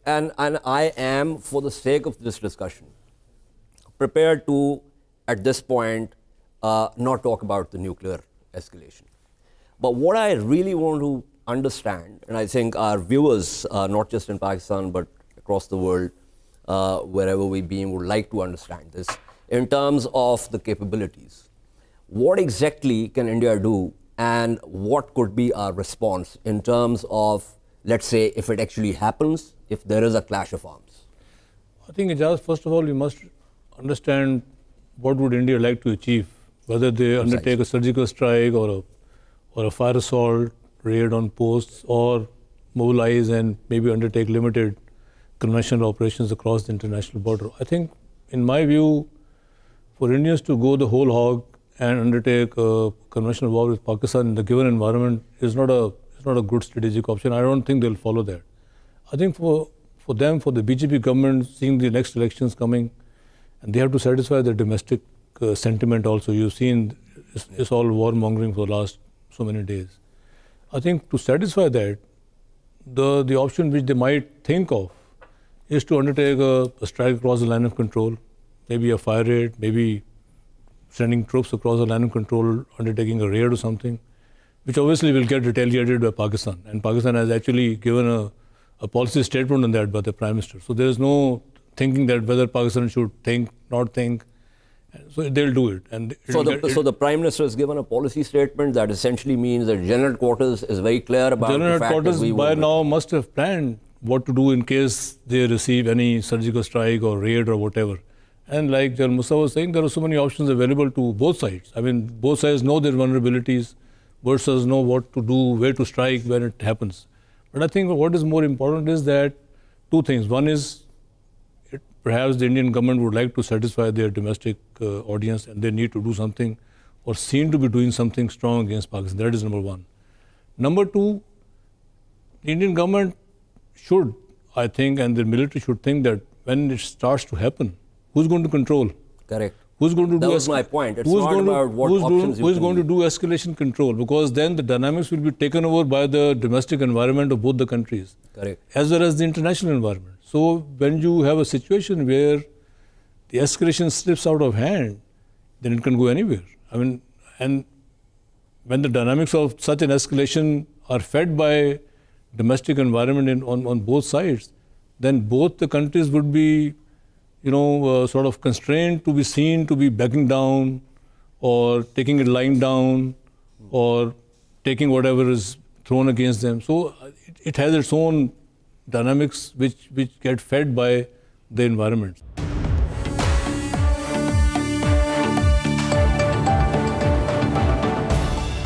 And I am, for the sake of this discussion, prepared to, at this point, not talk about the nuclear escalation. But what I really want to understand, and I think our viewers, not just in Pakistan, but across the world, wherever we be, would like to understand this, in terms of the capabilities. What exactly can India do, and what could be our response in terms of, let's say, if it actually happens, if there is a clash of arms? I think, Ijaz, first of all, you must understand what would India like to achieve, whether they undertake a surgical strike or a fire assault, raid on posts, or mobilize and maybe undertake limited conventional operations across the international border. I think, in my view, for Indians to go the whole hog and undertake a conventional war with Pakistan in the given environment is not a good strategic option. I don't think they'll follow that. I think for them, for the BJP government, seeing the next elections coming, and they have to satisfy their domestic sentiment also. You've seen it's all warmongering for the last so many days. I think to satisfy that, the option which they might think of is to undertake a strike across the line of control, maybe a fire raid, maybe sending troops across the line of control, undertaking a raid or something, which obviously will get retaliated by Pakistan. And Pakistan has actually given a policy statement on that by the Prime Minister. So there is no thinking that whether Pakistan should think, not think. So they'll do it. And so the Prime Minister has given a policy statement that essentially means that General Headquarters is very clear about General the fact Headquarters that we by now must have planned what to do in case they receive any surgical strike or raid or whatever. And like General Musa was saying, there are so many options available to both sides. I mean, both sides know their vulnerabilities. Both sides know what to do, where to strike when it happens. But I think what is more important is that two things. One is, perhaps the Indian government would like to satisfy their domestic audience, and they need to do something or seem to be doing something strong against Pakistan. That is number one. Number two, the Indian government should, I think, and the military should think that when it starts to happen, who's going to control? Correct. Who's going to that do was my point. It's not about what options who's going to do escalation control? Because then the dynamics will be taken over by the domestic environment of both the countries. Correct. As well as the international environment. So when you have a situation where the escalation slips out of hand, then it can go anywhere. I mean, and when the dynamics of such an escalation are fed by domestic environment on both sides, then both the countries would be, sort of constrained to be seen to be backing down or taking it lying down or taking whatever is thrown against them. So it has its own dynamics which get fed by the environment.